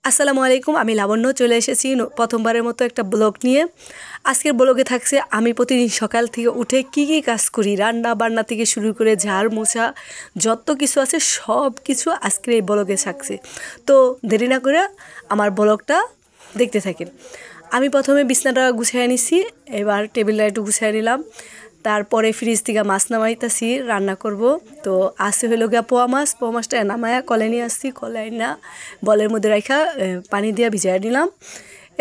আসসালামু আলাইকুম, আমি লাবণ্য চলে এসেছি প্রথমবারের মতো একটা ব্লগ নিয়ে। আজকের ব্লগে থাকছে আমি প্রতিদিন সকাল থেকে উঠে কি কি কাজ করি, রান্না বান্না থেকে শুরু করে ঝাড় মোছা যত কিছু আছে সব কিছু আজকের এই ব্লগে থাকছে। তো দেরি না করে আমার ব্লগটা দেখতে থাকেন। আমি প্রথমে বিছনাটা গুছিয়ে নিছি, এবার টেবিলটা একটু গুছিয়ে নিলাম। তারপরে ফ্রিজ থেকে মাছ নামাইতেছি, রান্না করব। তো আসে হইল গিয়া পোয়া মাছটা নামায়া কলে নিয়ে আসছি, কলে না বলের মধ্যে রাখা পানি দিয়ে ভিজাই নিলাম।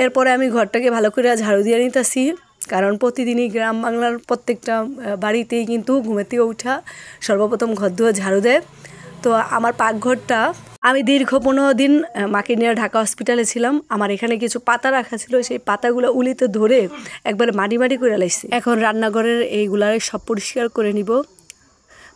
এরপরে আমি ঘরটাকে ভালো করে ঝাড়ু দিয়ে নিতেছি, কারণ প্রতিদিনই গ্রাম বাংলার প্রত্যেকটা বাড়িতেই কিন্তু ঘুমের থেকে উঠা সর্বপ্রথম ঘর ধুয়ে ঝাড়ু দেয়। তো আমার পাকঘরটা আমি দীর্ঘ 15 দিন মাকে নিয়ে ঢাকা হসপিটালে ছিলাম। আমার এখানে কিছু পাতা রাখা ছিল, সেই পাতাগুলো উলিতে ধরে একবারে মাটি মাটি করে লাইছি। এখন রান্নাঘরের এইগুলার সব পরিষ্কার করে নিব।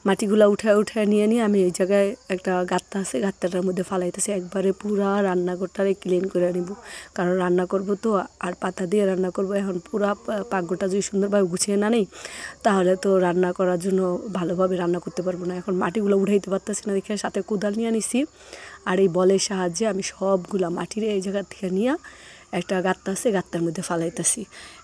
মাটিগুলা উঠায় নিয়ে আমি এই জায়গায় একটা গাত্তা আছে, গাত্তাটার মধ্যে ফালাইতেছি। একবারে পুরা রান্নাঘরটারে ক্লিন করে নিব, কারণ রান্না করব তো, আর পাতা দিয়ে রান্না করব। এখন পুরা পাকঘরটা যদি সুন্দরভাবে গুছিয়ে না নেই তাহলে তো রান্না করার জন্য ভালোভাবে রান্না করতে পারবো না। এখন মাটিগুলো উঠাইতে পারতেছি না দেখে সাথে কোদাল নিয়ে নিছি, আর এই বলের সাহায্যে আমি সবগুলা মাটির এই জায়গা থেকে নিয়ে একটা গাত্তা আছে, গাত্তার মধ্যে ফালাইতেছি।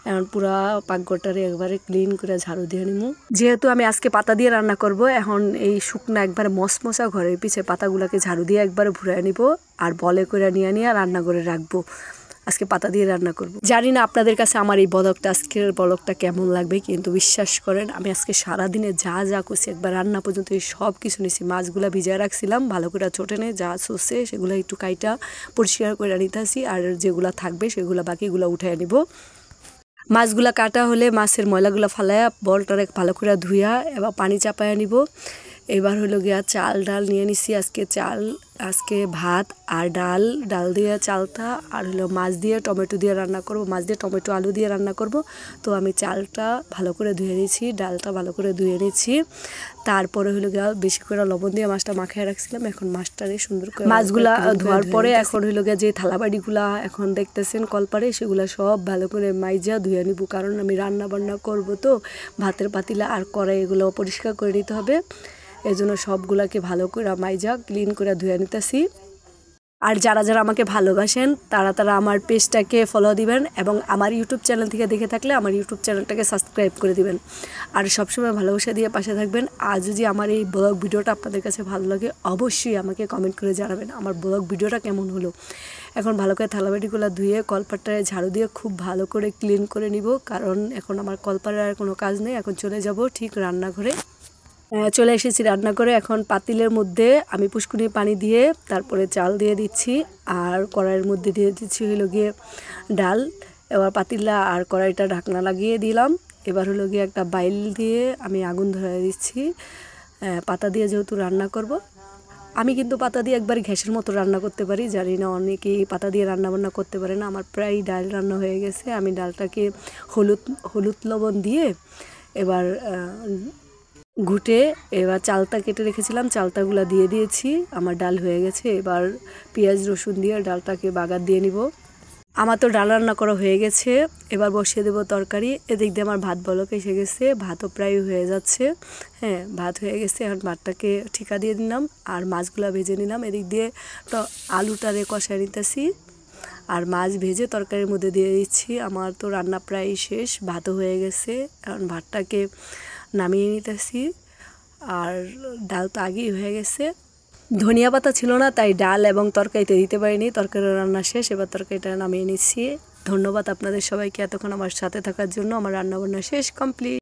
এখন পুরা পাকঘরটারে একবারে ক্লিন করে ঝাড়ু দিয়ে নিব। যেহেতু আমি আজকে পাতা দিয়ে রান্না করব, এখন এই শুকনা একবারে মশমশা ঘরের পিছে পাতাগুলোকে ঝাড়ু দিয়ে একবারে ভুরাই নিব, আর বলে করে নিয়ে রান্না করে রাখবো। আজকে পাতা দিয়ে রান্না করব। জানি না আপনাদের কাছে আমার এই আজকের ব্লগটা কেমন লাগবে, কিন্তু বিশ্বাস করেন আমি আজকে সারাদিনে যা করছি একবার রান্না পর্যন্ত সব কিছু নিছি। মাছগুলা ভিজায় রাখছিলাম ভালো করে ছোটে নিয়ে, যা চষে সেগুলো একটু কাইটা পরিষ্কার করে নিতেছি, আর যেগুলো থাকবে সেগুলো বাকিগুলো উঠাই নিব। মাছগুলা কাটা হলে মাছের ময়লাগুলো ফালাইয়া বলটারে ভালো করে ধুইয়া এবার পানি চাপায়া নিব। এবার হলো গিয়া চাল ডাল নিয়ে নিছি। আজকে ভাত আর ডাল দিয়ে চালটা, আর হলো মাছ দিয়ে টমেটো দিয়ে রান্না করব, মাছ দিয়ে টমেটো আলু দিয়ে রান্না করব। তো আমি চালটা ভালো করে ধুয়ে নিয়েছি, ডালটা ভালো করে ধুয়ে নিয়েছি। তারপরে হলো গিয়া বেশি করে লবণ দিয়ে মাছটা মাখিয়ে রাখছিলাম। এখন মাছটারে সুন্দর করে মাছগুলা ধোয়ার পরে এখন হলো গিয়া যে থালাবাড়িগুলা এখন দেখতেছেন কলপারে, সেগুলা সব ভালো করে মাইজা ধুয়ে নিব, কারণ আমি রান্না বান্না করব তো ভাতের পাতিলা আর কড়াই এগুলো পরিষ্কার করে নিতে হবে। এই জন্য সবগুলাকে ভালো করে মাইজা ক্লিন করে ধুয়ে নিতেছি। আর যারা আমাকে ভালোবাসেন তারা আমার পেজটাকে ফলো দিবেন, এবং আমার ইউটিউব চ্যানেল থেকে দেখে থাকলে আমার ইউটিউব চ্যানেলটাকে সাবস্ক্রাইব করে দিবেন, আর সবসময় ভালোবাসা দিয়ে পাশে থাকবেন। আর যদি আমার এই ব্লগ ভিডিওটা আপনাদের কাছে ভালো লাগে অবশ্যই আমাকে কমেন্ট করে জানাবেন আমার ব্লগ ভিডিওটা কেমন হলো। এখন ভালো করে থালাবাটিগুলো ধুয়ে কলপাটায় ঝাড়ু দিয়ে খুব ভালো করে ক্লিন করে নিব, কারণ এখন আমার কলপাড়ের আর কোনো কাজ নেই। এখন চলে যাব ঠিক রান্নাঘরে। চলে এসেছি রান্না করে। এখন পাতিলের মধ্যে আমি পুষ্কুনি পানি দিয়ে তারপরে চাল দিয়ে দিচ্ছি, আর কড়াইয়ের মধ্যে দিয়ে দিচ্ছি হলো গিয়ে ডাল। এবার পাতিলা আর কড়াইটা ঢাকনা লাগিয়ে দিলাম। এবার হলো গিয়ে একটা বাইল দিয়ে আমি আগুন ধরে দিচ্ছি। পাতা দিয়ে যেহেতু রান্না করব, আমি কিন্তু পাতা দিয়ে একবার গ্যাসের মতো রান্না করতে পারি। জানি না অনেকেই পাতা দিয়ে রান্না বান্না করতে পারে না। আমার প্রায় ডাল রান্না হয়ে গেছে। আমি ডালটাকে হলুদ লবণ দিয়ে এবার ঘুটে এবার চালটা কেটে রেখেছিলাম, চালটাগুলো দিয়ে দিয়েছি। আমার ডাল হয়ে গেছে। এবার পেঁয়াজ রসুন দিয়ে ডালটাকে বাগার দিয়ে নিব। আমার তো ডাল রান্না করা হয়ে গেছে। এবার বসিয়ে দেবো তরকারি। এদিক দিয়ে আমার ভাত বলক এসে গেছে, ভাতও প্রায় হয়ে যাচ্ছে। হ্যাঁ, ভাত হয়ে গেছে। এখন ভাতটাকে ঠিকা দিয়ে দিলাম আর মাছগুলো ভেজে নিলাম। এদিক দিয়ে তো আলুটারে কষায় নিতেছি, আর মাছ ভেজে তরকারির মধ্যে দিয়ে দিচ্ছি। আমার তো রান্না প্রায় শেষ, ভাতও হয়ে গেছে। এখন ভাতটাকে নামিয়ে নিতেছি, আর ডাল তো আগেই হয়ে গেছে। ধনিয়া পাতা ছিল না, তাই ডাল এবং তরকারিতে দিতে পারিনি। তরকারি রান্না শেষ, এবার তরকারিটা নামিয়ে নিচ্ছি। ধন্যবাদ আপনাদের সবাইকে এতক্ষণ আমার সাথে থাকার জন্য। আমার রান্নাবান্না শেষ, কমপ্লিট।